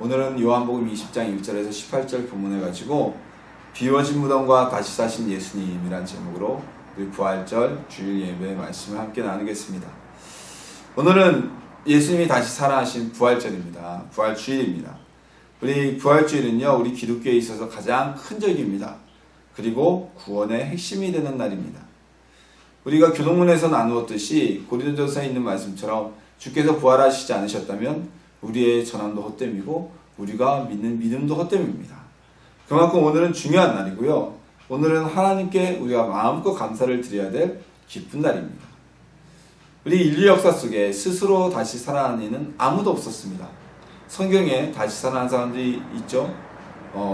오늘은 요한복음 20장 1절에서 18절 본문을 가지고 비워진 무덤과 다시 사신 예수님이란 제목으로 우리 부활절 주일 예배 말씀을 함께 나누겠습니다. 오늘은 예수님이 다시 살아나신 부활절입니다. 부활주일입니다. 우리 부활주일은요, 우리 기독교에 있어서 가장 큰 절기입니다. 그리고 구원의 핵심이 되는 날입니다. 우리가 교동문에서 나누었듯이 고린도전서에 있는 말씀처럼 주께서 부활하시지 않으셨다면 우리의 전함도 헛됨이고 우리가 믿는 믿음도 헛됨입니다. 그만큼 오늘은 중요한 날이고요. 오늘은 하나님께 우리가 마음껏 감사를 드려야 될 기쁜 날입니다. 우리 인류 역사 속에 스스로 다시 살아난 이는 아무도 없었습니다. 성경에 다시 살아난 사람들이 있죠.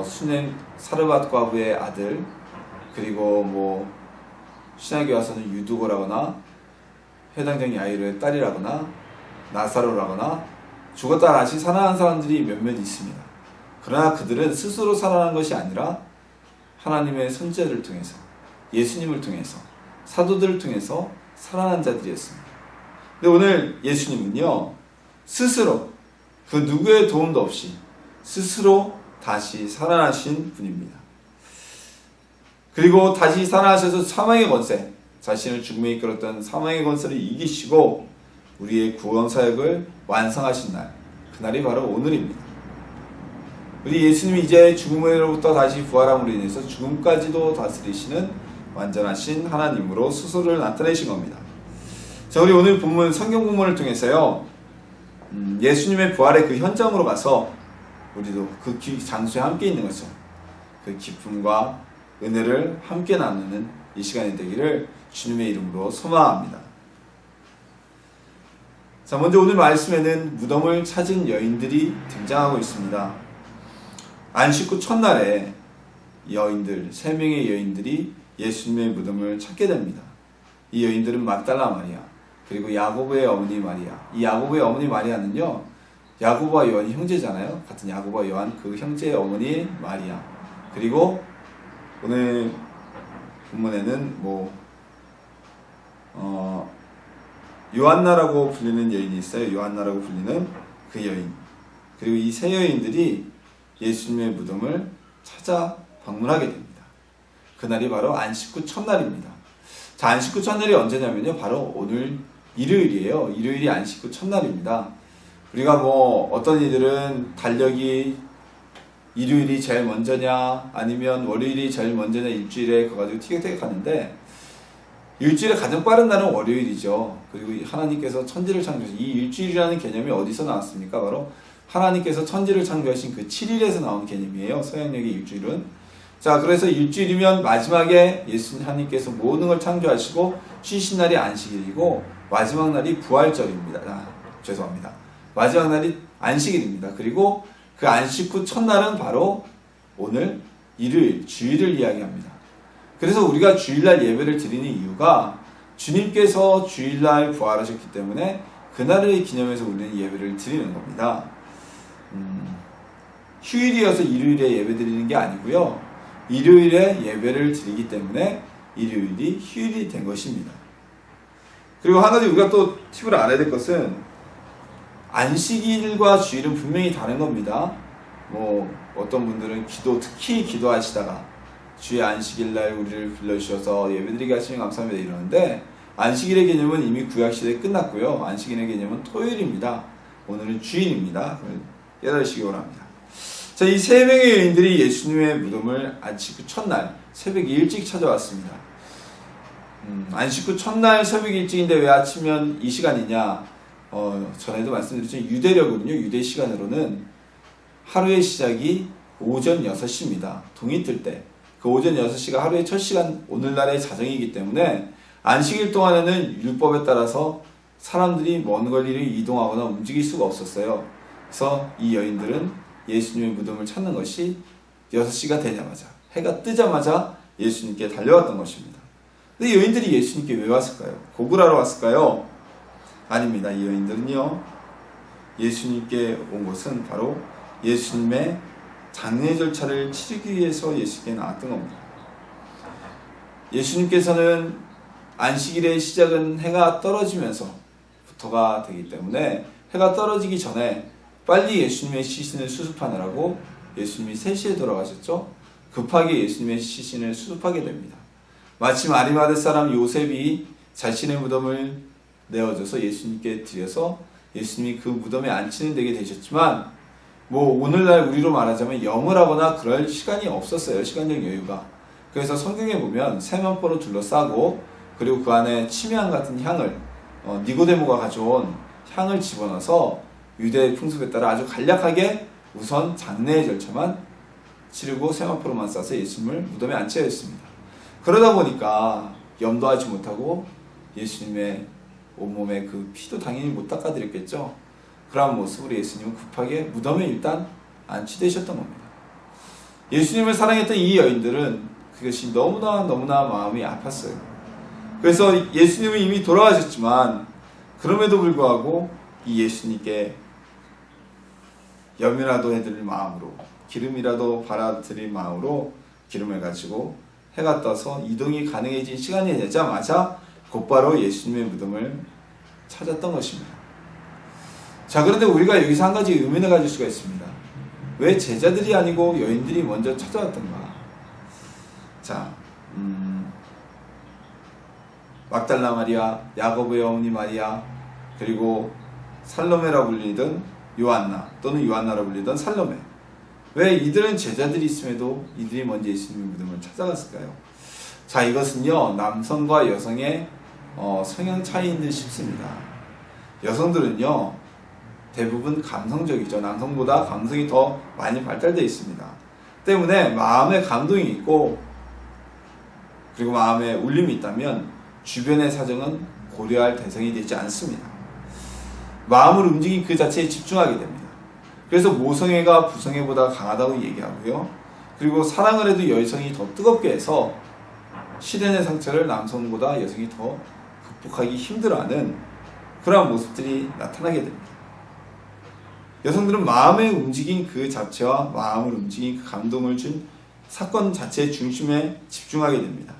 수넴 사르밧 과부의 아들, 그리고 신약에 와서는 유두고라거나 해당장 야이로의 딸이라거나 나사로라거나 죽었다 다시 살아난 사람들이 몇몇 있습니다. 그러나 그들은 스스로 살아난 것이 아니라 하나님의 선지자를 통해서, 예수님을 통해서, 사도들을 통해서 살아난 자들이었습니다. 근데 오늘 예수님은요, 스스로 그 누구의 도움도 없이 스스로 다시 살아나신 분입니다. 그리고 다시 살아나셔서 사망의 권세, 자신을 죽음에 이끌었던 사망의 권세를 이기시고 우리의 구원 사역을 완성하신 날, 그날이 바로 오늘입니다. 우리 예수님이 이제 죽음으로부터 다시 부활함으로 인해서 죽음까지도 다스리시는 완전하신 하나님으로 스스로를 나타내신 겁니다. 자, 우리 오늘 본문, 성경 본문을 통해서요, 예수님의 부활의 그 현장으로 가서 우리도 그 장소에 함께 있는 것처럼 그 기쁨과 은혜를 함께 나누는 이 시간이 되기를 주님의 이름으로 소망합니다. 자, 먼저 오늘 말씀에는 무덤을 찾은 여인들이 등장하고 있습니다. 안식 후 첫날에 여인들, 3명의 여인들이 예수님의 무덤을 찾게 됩니다. 이 여인들은 막달라 마리아, 그리고 야고보의 어머니 마리아. 이 야고보의 어머니 마리아는요, 야고보와 요한이 형제잖아요. 같은 야고보와 요한, 그 형제의 어머니 마리아. 그리고 오늘 본문에는 요한나라고 불리는 여인이 있어요. 요한나라고 불리는 그 여인. 그리고 이 세 여인들이 예수님의 무덤을 찾아 방문하게 됩니다. 그날이 바로 안식 후 첫날입니다. 자, 안식 후 첫날이 언제냐면요, 바로 오늘 일요일이에요. 일요일이 안식 후 첫날입니다. 우리가 어떤 이들은 달력이 일요일이 제일 먼저냐, 아니면 월요일이 제일 먼저냐, 일주일에 그거 가지고 티격태격하는데, 일주일에 가장 빠른 날은 월요일이죠. 그리고 하나님께서 천지를 창조하신 이 일주일이라는 개념이 어디서 나왔습니까? 바로 하나님께서 천지를 창조하신 그 7일에서 나온 개념이에요. 서양력의 일주일은. 자, 그래서 일주일이면 마지막에 하나님께서 모든 걸 창조하시고 쉬신 날이 안식일이고 마지막 날이 부활절입니다. 죄송합니다. 마지막 날이 안식일입니다. 그리고 그 안식 후 첫날은 바로 오늘 일요일, 주일을 이야기합니다. 그래서 우리가 주일날 예배를 드리는 이유가 주님께서 주일날 부활하셨기 때문에 그날을 기념해서 우리는 예배를 드리는 겁니다. 휴일이어서 일요일에 예배 드리는 게 아니고요, 일요일에 예배를 드리기 때문에 일요일이 휴일이 된 것입니다. 그리고 한 가지 우리가 또 팁을 알아야 될 것은 안식일과 주일은 분명히 다른 겁니다. 어떤 분들은 특히 기도하시다가 주의 안식일날 우리를 불러주셔서 예배드리게 하시면 감사합니다 이러는데, 안식일의 개념은 이미 구약시대에 끝났고요. 안식일의 개념은 토요일입니다. 오늘은 주일입니다. 깨달으시기 바랍니다. 자, 이 3명의 여인들이 예수님의 무덤을 안식 후 첫날 새벽 일찍 찾아왔습니다. 안식 후 첫날 새벽 일찍인데 왜 아침이면 이 시간이냐? 전에도 말씀드렸지만 유대력은요, 유대 시간으로는 하루의 시작이 오전 6시입니다. 동이 뜰 때. 그 오전 6시가 하루의 첫 시간, 오늘날의 자정이기 때문에 안식일 동안에는 율법에 따라서 사람들이 먼 거리를 이동하거나 움직일 수가 없었어요. 그래서 이 여인들은 예수님의 무덤을 찾는 것이 6시가 되자마자, 해가 뜨자마자 예수님께 달려왔던 것입니다. 근데 이 여인들이 예수님께 왜 왔을까요? 고글하러 왔을까요? 아닙니다. 이 여인들은요, 예수님께 온 것은 바로 예수님의 장례 절차를 치르기 위해서 예수님께 나왔던 겁니다. 예수님께서는 안식일의 시작은 해가 떨어지면서부터가 되기 때문에 해가 떨어지기 전에 빨리 예수님의 시신을 수습하느라고 예수님이 3시에 돌아가셨죠. 급하게 예수님의 시신을 수습하게 됩니다. 마침 아리마대 사람 요셉이 자신의 무덤을 내어줘서 예수님께 드려서 예수님이 그 무덤에 안치는 되게 되셨지만 오늘날 우리로 말하자면 염을 하거나 그럴 시간이 없었어요. 시간적 여유가. 그래서 성경에 보면 세면포로 둘러싸고 그리고 그 안에 침향 같은 향을 니고데모가 가져온 향을 집어넣어서 유대 풍습에 따라 아주 간략하게 우선 장례의 절차만 치르고 세마포로만 싸서 예수님을 무덤에 앉혀야 했습니다. 그러다 보니까 염도 하지 못하고 예수님의 온몸에 그 피도 당연히 못 닦아드렸겠죠. 그러한 모습으로 예수님은 급하게 무덤에 일단 안치되셨던 겁니다. 예수님을 사랑했던 이 여인들은 그것이 너무나 마음이 아팠어요. 그래서 예수님은 이미 돌아가셨지만 그럼에도 불구하고 이 예수님께 염이라도 해드릴 마음으로 기름이라도 발라드릴 마음으로 기름을 가지고 해가 떠서 이동이 가능해진 시간이 되자마자 곧바로 예수님의 무덤을 찾았던 것입니다. 자, 그런데 우리가 여기서 한 가지 의문을 가질 수가 있습니다. 왜 제자들이 아니고 여인들이 먼저 찾아왔던가? 자, 막달라 마리아, 야고보의 어머니 마리아, 그리고 살로메라 불리던 요한나 또는 요한나라 불리던 살로메. 왜 이들은 제자들이 있음에도 이들이 먼저 예수님의 무덤을 찾아갔을까요? 자, 이것은요 남성과 여성의 성향 차이인 듯 싶습니다. 여성들은요 대부분 감성적이죠. 남성보다 감성이 더 많이 발달되어 있습니다. 때문에 마음에 감동이 있고 그리고 마음에 울림이 있다면 주변의 사정은 고려할 대상이 되지 않습니다. 마음을 움직인 그 자체에 집중하게 됩니다. 그래서 모성애가 부성애보다 강하다고 얘기하고요. 그리고 사랑을 해도 여성이 더 뜨겁게 해서 시련의 상처를 남성보다 여성이 더 극복하기 힘들어하는 그러한 모습들이 나타나게 됩니다. 여성들은 마음에 움직인 그 자체와 마음을 움직인 그 감동을 준 사건 자체의 중심에 집중하게 됩니다.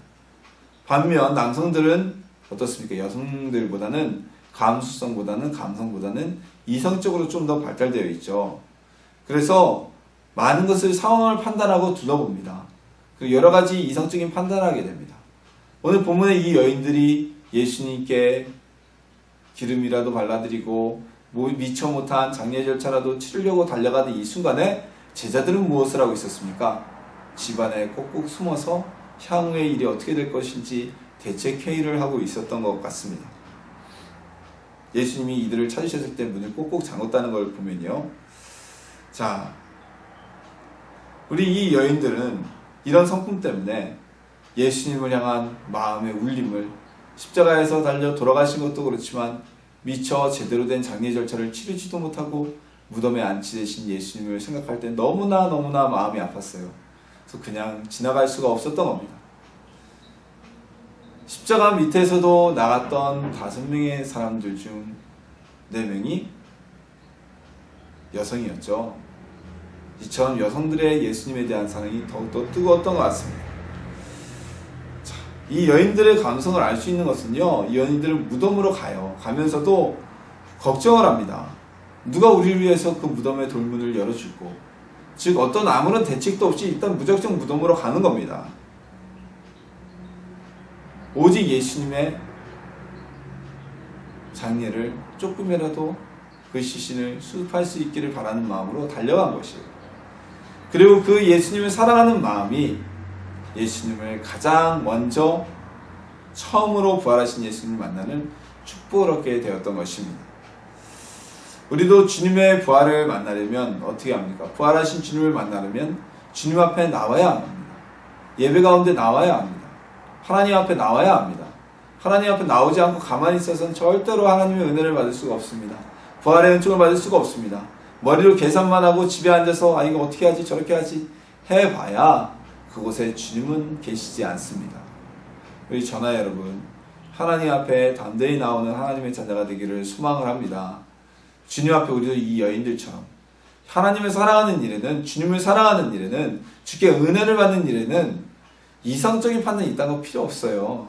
반면 남성들은 어떻습니까? 여성들보다는 감수성보다는 감성보다는 이성적으로 좀 더 발달되어 있죠. 그래서 많은 것을 상황을 판단하고 둘러봅니다. 그리고 여러 가지 이성적인 판단을 하게 됩니다. 오늘 본문의 이 여인들이 예수님께 기름이라도 발라드리고 미처 못한 장례 절차라도 치르려고 달려가는 이 순간에 제자들은 무엇을 하고 있었습니까? 집안에 꼭꼭 숨어서 향후의 일이 어떻게 될 것인지 대책회의를 하고 있었던 것 같습니다. 예수님이 이들을 찾으셨을 때 문을 꼭꼭 잠궜다는 걸 보면요. 자, 우리 이 여인들은 이런 성품 때문에 예수님을 향한 마음의 울림을 십자가에서 달려 돌아가신 것도 그렇지만 미처 제대로 된 장례 절차를 치르지도 못하고 무덤에 안치되신 예수님을 생각할 때 너무나 마음이 아팠어요. 그래서 그냥 지나갈 수가 없었던 겁니다. 십자가 밑에서도 나갔던 5명의 사람들 중 4명이 여성이었죠. 이처럼 여성들의 예수님에 대한 사랑이 더욱더 뜨거웠던 것 같습니다. 자, 이 여인들의 감성을 알 수 있는 것은요, 이 여인들은 무덤으로 가요. 가면서도 걱정을 합니다. 누가 우리를 위해서 그 무덤의 돌문을 열어줄고, 즉 어떤 아무런 대책도 없이 일단 무작정 무덤으로 가는 겁니다. 오직 예수님의 장례를 조금이라도 그 시신을 수습할 수 있기를 바라는 마음으로 달려간 것이에요. 그리고 그 예수님을 사랑하는 마음이 예수님을 가장 먼저 처음으로 부활하신 예수님을 만나는 축복을 얻게 되었던 것입니다. 우리도 주님의 부활을 만나려면 어떻게 합니까? 부활하신 주님을 만나려면 주님 앞에 나와야 합니다. 예배 가운데 나와야 합니다. 하나님 앞에 나와야 합니다. 하나님 앞에 나오지 않고 가만히 있어서는 절대로 하나님의 은혜를 받을 수가 없습니다. 부활의 은총을 받을 수가 없습니다. 머리로 계산만 하고 집에 앉아서 이거 어떻게 하지 저렇게 하지 해봐야 그곳에 주님은 계시지 않습니다. 우리 전하 여러분, 하나님 앞에 담대히 나오는 하나님의 자녀가 되기를 소망을 합니다. 주님 앞에 우리도 이 여인들처럼 하나님을 사랑하는 일에는, 주님을 사랑하는 일에는, 주께 은혜를 받는 일에는 이성적인 판단이 있다는 거 필요 없어요.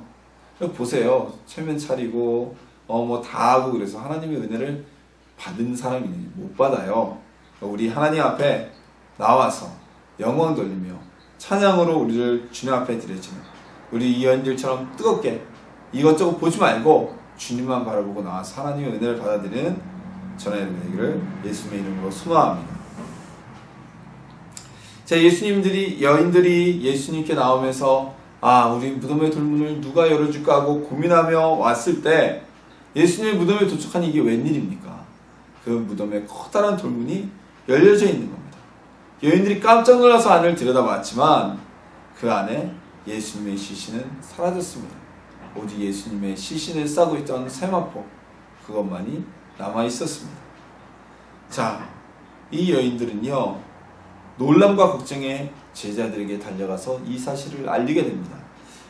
보세요. 체면 차리고 다 하고 그래서 하나님의 은혜를 받은 사람이 못 받아요. 우리 하나님 앞에 나와서 영광 돌리며 찬양으로 우리를 주님 앞에 드려지는 우리 이 여인들처럼 뜨겁게 이것저것 보지 말고 주님만 바라보고 나와서 하나님의 은혜를 받아들이는 저나 여러분 되기를 예수님의 이름으로 소망합니다. 자, 여인들이 예수님께 나오면서 우리 무덤의 돌문을 누가 열어줄까 하고 고민하며 왔을 때 예수님의 무덤에 도착한 이게 웬일입니까? 그 무덤에 커다란 돌문이 열려져 있는 겁니다. 여인들이 깜짝 놀라서 안을 들여다봤지만 그 안에 예수님의 시신은 사라졌습니다. 오직 예수님의 시신을 싸고 있던 세마포 그것만이 남아 있었습니다. 자, 이 여인들은요 놀람과 걱정에 제자들에게 달려가서 이 사실을 알리게 됩니다.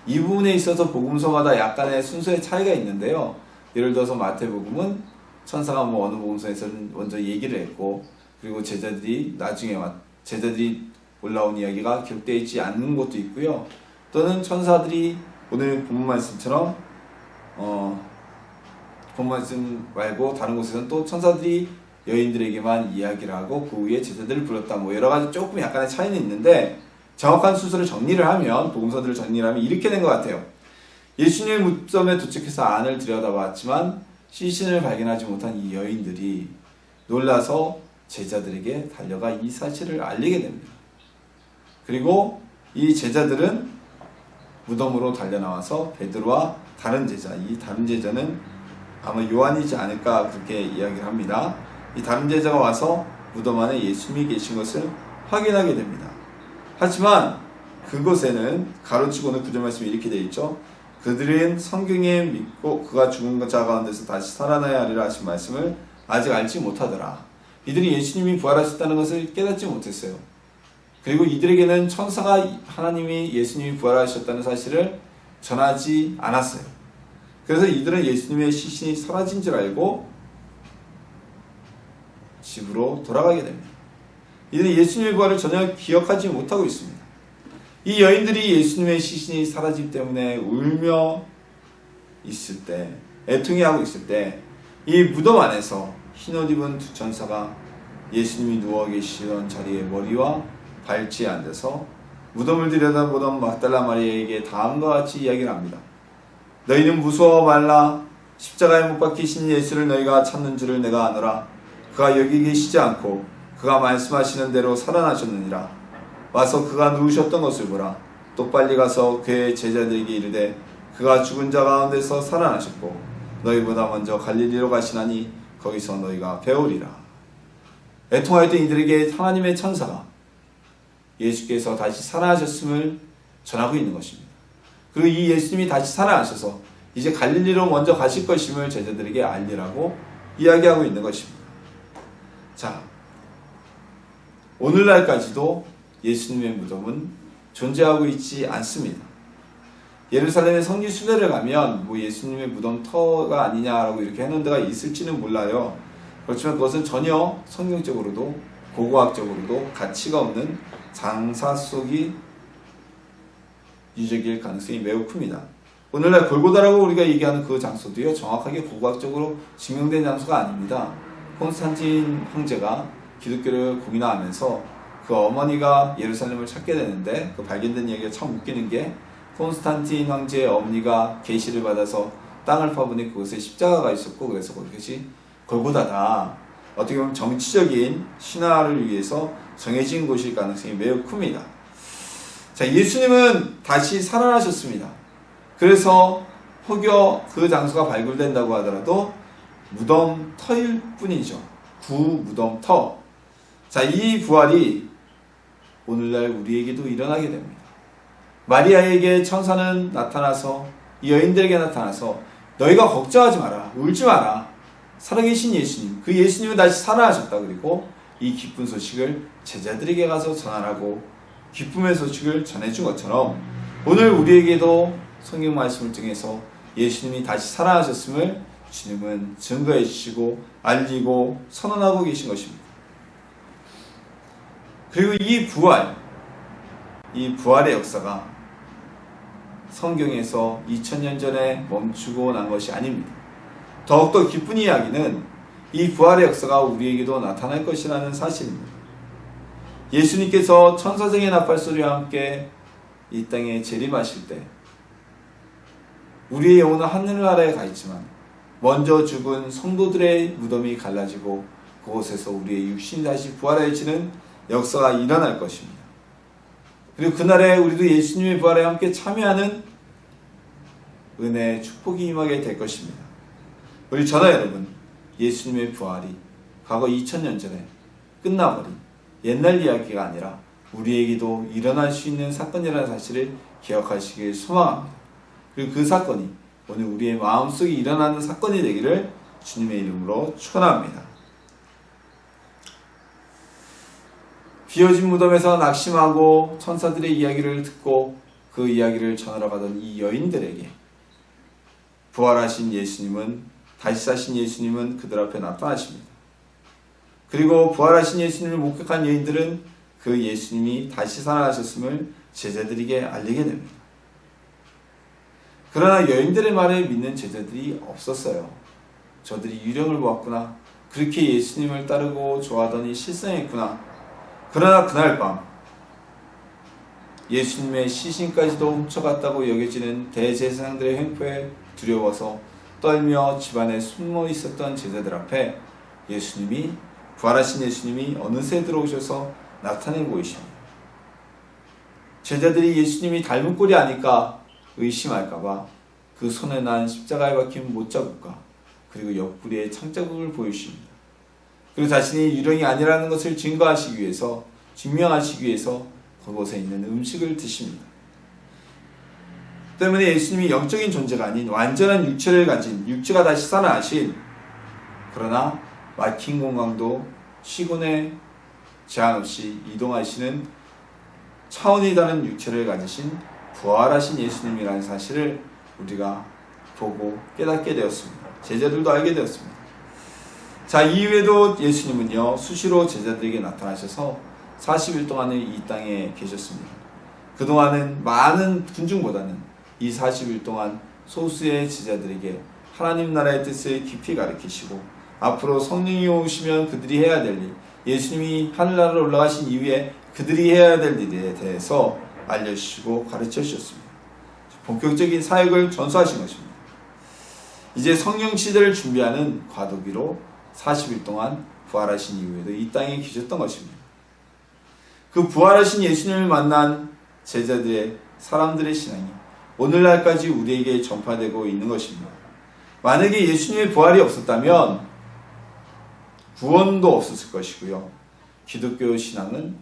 이 부분에 있어서 복음서마다 약간의 순서의 차이가 있는데요. 예를 들어서 마태복음은 천사가 어느 복음서에서는 먼저 얘기를 했고, 그리고 제자들이 올라온 이야기가 기록되어 있지 않는 것도 있고요. 또는 천사들이 오늘 본문 말씀처럼 본문 말씀 말고 다른 곳에서는 또 천사들이 여인들에게만 이야기를 하고 그 후에 제자들을 불렀다. 여러 가지 조금 약간의 차이는 있는데 정확한 순서를 정리를 하면 복음서들을 정리를 하면 이렇게 된 것 같아요. 예수님의 무덤에 도착해서 안을 들여다봤지만 시신을 발견하지 못한 이 여인들이 놀라서 제자들에게 달려가 이 사실을 알리게 됩니다. 그리고 이 제자들은 무덤으로 달려나와서 베드로와 다른 제자, 이 다른 제자는 아마 요한이지 않을까 그렇게 이야기를 합니다. 이 다른 제자가 와서 무덤 안에 예수님이 계신 것을 확인하게 됩니다. 하지만 그곳에는 가로치고는 구절 말씀이 이렇게 되어 있죠. 그들은 성경에 믿고 그가 죽은 자 가운데서 다시 살아나야 하리라 하신 말씀을 아직 알지 못하더라. 이들이 예수님이 부활하셨다는 것을 깨닫지 못했어요. 그리고 이들에게는 천사가 하나님이 예수님이 부활하셨다는 사실을 전하지 않았어요. 그래서 이들은 예수님의 시신이 사라진 줄 알고 집으로 돌아가게 됩니다. 이들은 예수님의 부활을 전혀 기억하지 못하고 있습니다. 이 여인들이 예수님의 시신이 사라지기 때문에 울며 있을 때, 애통해하고 있을 때, 이 무덤 안에서 흰옷 입은 두 천사가 예수님이 누워 계시던 자리에 머리와 발치에 앉아서 무덤을 들여다보던 막달라 마리아에게 다음과 같이 이야기를 합니다. 너희는 무서워 말라. 십자가에 못 박히신 예수를 너희가 찾는 줄을 내가 아노라. 그가 여기 계시지 않고 그가 말씀하시는 대로 살아나셨느니라. 와서 그가 누우셨던 것을 보라. 또 빨리 가서 그의 제자들에게 이르되 그가 죽은 자 가운데서 살아나셨고 너희보다 먼저 갈릴리로 가시나니 거기서 너희가 배우리라. 애통하였던 이들에게 하나님의 천사가 예수께서 다시 살아나셨음을 전하고 있는 것입니다. 그리고 이 예수님이 다시 살아나셔서 이제 갈릴리로 먼저 가실 것임을 제자들에게 알리라고 이야기하고 있는 것입니다. 자, 오늘날까지도 예수님의 무덤은 존재하고 있지 않습니다. 예루살렘의 성지 순례를 가면 예수님의 무덤 터가 아니냐라고 이렇게 해놓은 데가 있을지는 몰라요. 그렇지만 그것은 전혀 성경적으로도 고고학적으로도 가치가 없는 장사 속이 유적일 가능성이 매우 큽니다. 오늘날 골고다라고 우리가 얘기하는 그 장소도요, 정확하게 고고학적으로 증명된 장소가 아닙니다. 콘스탄틴 황제가 기독교를 공인하면서 그 어머니가 예루살렘을 찾게 되는데, 그 발견된 얘기가 참 웃기는 게, 콘스탄틴 황제의 어머니가 계시를 받아서 땅을 파보니 그곳에 십자가가 있었고, 그래서 그것이 골고다다. 어떻게 보면 정치적인 신화를 위해서 정해진 곳일 가능성이 매우 큽니다. 자, 예수님은 다시 살아나셨습니다. 그래서 혹여 그 장소가 발굴된다고 하더라도 무덤 터일 뿐이죠. 무덤 터. 자, 이 부활이 오늘날 우리에게도 일어나게 됩니다. 마리아에게 천사는 나타나서, 이 여인들에게 나타나서 너희가 걱정하지 마라, 울지 마라. 살아계신 예수님, 그 예수님은 다시 살아나셨다. 그리고 이 기쁜 소식을 제자들에게 가서 전하라고 기쁨의 소식을 전해준 것처럼 오늘 우리에게도 성경 말씀을 통해서 예수님이 다시 살아나셨음을 주님은 증거해 주시고 알리고 선언하고 계신 것입니다. 그리고 이 부활의 역사가 성경에서 2000년 전에 멈추고 난 것이 아닙니다. 더욱더 기쁜 이야기는 이 부활의 역사가 우리에게도 나타날 것이라는 사실입니다. 예수님께서 천사장의 나팔소리와 함께 이 땅에 재림하실 때 우리의 영혼은 하늘나라에 가 있지만 먼저 죽은 성도들의 무덤이 갈라지고 그곳에서 우리의 육신이 다시 부활해지는 역사가 일어날 것입니다. 그리고 그날에 우리도 예수님의 부활에 함께 참여하는 은혜의 축복이 임하게 될 것입니다. 우리 전하 여러분, 예수님의 부활이 과거 2000년 전에 끝나버린 옛날 이야기가 아니라 우리에게도 일어날 수 있는 사건이라는 사실을 기억하시길 소망합니다. 그리고 그 사건이 오늘 우리의 마음속에 일어나는 사건이 되기를 주님의 이름으로 축원합니다. 비어진 무덤에서 낙심하고 천사들의 이야기를 듣고 그 이야기를 전하러 가던 이 여인들에게 부활하신 예수님은, 다시 사신 예수님은 그들 앞에 나타나십니다. 그리고 부활하신 예수님을 목격한 여인들은 그 예수님이 다시 살아나셨음을 제자들에게 알리게 됩니다. 그러나 여인들의 말을 믿는 제자들이 없었어요. 저들이 유령을 보았구나. 그렇게 예수님을 따르고 좋아하더니 실상했구나. 그러나 그날 밤 예수님의 시신까지도 훔쳐갔다고 여겨지는 대제사장들의 횡포에 두려워서 떨며 집안에 숨어 있었던 제자들 앞에 예수님이, 부활하신 예수님이 어느새 들어오셔서 나타내 보이십니다. 제자들이 예수님이 닮은 꼴이 아닐까 의심할까봐 그 손에 난 십자가에 박힌 못자국과 그리고 옆구리에 창자국을 보여주십니다. 그리고 자신이 유령이 아니라는 것을 증명하시기 위해서 그곳에 있는 음식을 드십니다. 때문에 예수님이 영적인 존재가 아닌 완전한 육체를 가진, 육체가 다시 살아나신, 그러나 막힌 공간도 시간에 제한 없이 이동하시는 차원이 다른 육체를 가지신 부활하신 예수님이라는 사실을 우리가 보고 깨닫게 되었습니다. 제자들도 알게 되었습니다. 자, 이후에도 예수님은요, 수시로 제자들에게 나타나셔서 40일 동안을 이 땅에 계셨습니다. 그동안은 많은 군중보다는 이 40일 동안 소수의 제자들에게 하나님 나라의 뜻을 깊이 가르치시고 앞으로 성령이 오시면 그들이 해야 될 일, 예수님이 하늘나라로 올라가신 이후에 그들이 해야 될 일에 대해서 알려주시고 가르쳐 주셨습니다. 본격적인 사역을 전수하신 것입니다. 이제 성령 시대를 준비하는 과도기로 40일 동안 부활하신 이후에도 이 땅에 계셨던 것입니다. 그 부활하신 예수님을 만난 제자들의, 사람들의 신앙이 오늘날까지 우리에게 전파되고 있는 것입니다. 만약에 예수님의 부활이 없었다면 구원도 없었을 것이고요. 기독교 신앙은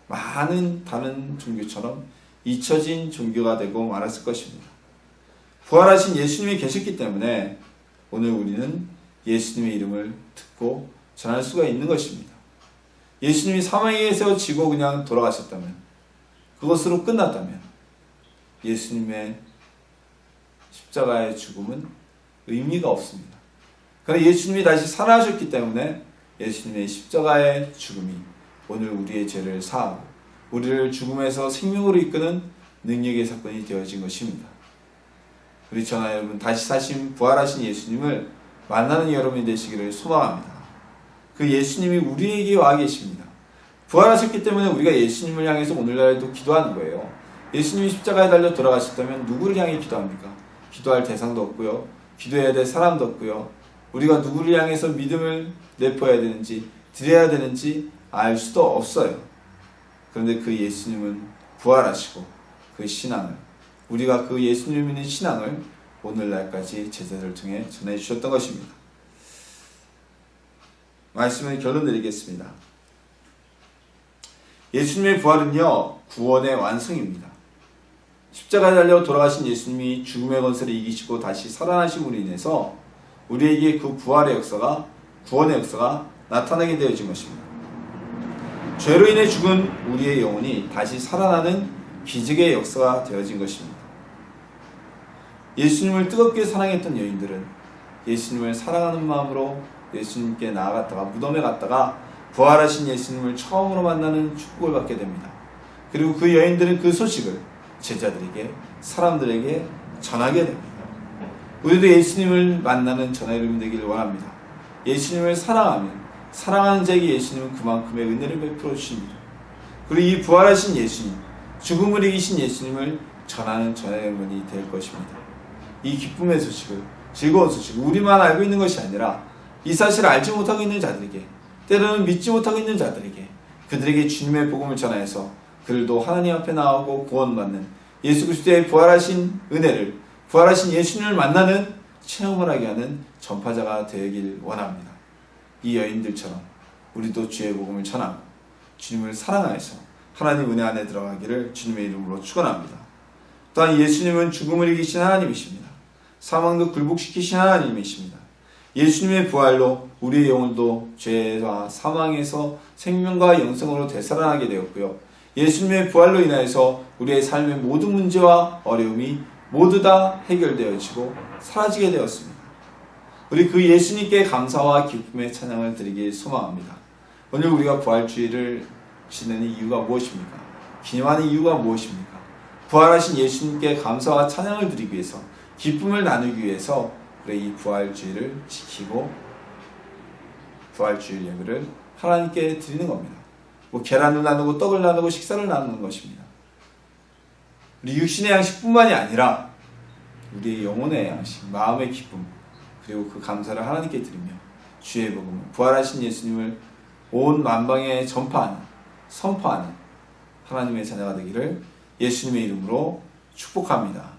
많은 다른 종교처럼 잊혀진 종교가 되고 말았을 것입니다. 부활하신 예수님이 계셨기 때문에 오늘 우리는 예수님의 이름을 듣고 전할 수가 있는 것입니다. 예수님이 사망에서 지고 그냥 돌아가셨다면, 그것으로 끝났다면 예수님의 십자가의 죽음은 의미가 없습니다. 그러나 예수님이 다시 살아나셨기 때문에 예수님의 십자가의 죽음이 오늘 우리의 죄를 사하고 우리를 죽음에서 생명으로 이끄는 능력의 사건이 되어진 것입니다. 우리 전하 여러분, 다시 사신 부활하신 예수님을 만나는 여러분이 되시기를 소망합니다. 그 예수님이 우리에게 와 계십니다. 부활하셨기 때문에 우리가 예수님을 향해서 오늘날에도 기도하는 거예요. 예수님이 십자가에 달려 돌아가셨다면 누구를 향해 기도합니까? 기도할 대상도 없고요. 기도해야 될 사람도 없고요. 우리가 누구를 향해서 믿음을 내포해야 되는지, 드려야 되는지 알 수도 없어요. 그런데 그 예수님은 부활하시고 그 신앙을, 우리가 그 예수님을 믿는 신앙을 오늘날까지 제자들을 통해 전해주셨던 것입니다. 말씀을 결론 드리겠습니다. 예수님의 부활은요, 구원의 완성입니다. 십자가에 달려 돌아가신 예수님이 죽음의 권세를 이기시고 다시 살아나심으로 인해서 우리에게 그 부활의 역사가, 구원의 역사가 나타나게 되어진 것입니다. 죄로 인해 죽은 우리의 영혼이 다시 살아나는 기적의 역사가 되어진 것입니다. 예수님을 뜨겁게 사랑했던 여인들은 예수님을 사랑하는 마음으로 예수님께 나아갔다가 무덤에 갔다가 부활하신 예수님을 처음으로 만나는 축복을 받게 됩니다. 그리고 그 여인들은 그 소식을 제자들에게, 사람들에게 전하게 됩니다. 우리도 예수님을 만나는 전하 여러분 되기를 원합니다. 예수님을 사랑하면 사랑하는 자에게 예수님은 그만큼의 은혜를 베풀어 주십니다. 그리고 이 부활하신 예수님, 죽음을 이기신 예수님을 전하는 전해문이 될 것입니다. 이 기쁨의 소식을, 즐거운 소식을 우리만 알고 있는 것이 아니라 이 사실을 알지 못하고 있는 자들에게, 때로는 믿지 못하고 있는 자들에게, 그들에게 주님의 복음을 전하여서 그들도 하나님 앞에 나오고 구원받는 예수 그리스도의 부활하신 은혜를, 부활하신 예수님을 만나는 체험을 하게 하는 전파자가 되길 원합니다. 이 여인들처럼 우리도 주의 복음을 전하고 주님을 사랑하여서 하나님 은혜 안에 들어가기를 주님의 이름으로 축원합니다. 또한 예수님은 죽음을 이기신 하나님이십니다. 사망도 굴복시키신 하나님이십니다. 예수님의 부활로 우리의 영혼도 죄와 사망에서 생명과 영생으로 되살아나게 되었고요. 예수님의 부활로 인하여서 우리의 삶의 모든 문제와 어려움이 모두 다 해결되어지고 사라지게 되었습니다. 우리 그 예수님께 감사와 기쁨의 찬양을 드리길 소망합니다. 오늘 우리가 부활주의를 지내는 이유가 무엇입니까? 기념하는 이유가 무엇입니까? 부활하신 예수님께 감사와 찬양을 드리기 위해서, 기쁨을 나누기 위해서 우리 이 부활주의를 지키고 부활주일 예배를 하나님께 드리는 겁니다. 뭐 계란을 나누고 떡을 나누고 식사를 나누는 것입니다. 우리 육신의 양식뿐만이 아니라 우리의 영혼의 양식, 마음의 기쁨, 그리고 그 감사를 하나님께 드리며 주의 복음을, 부활하신 예수님을 온 만방에 전파하는, 선포하는 하나님의 자녀가 되기를 예수님의 이름으로 축복합니다.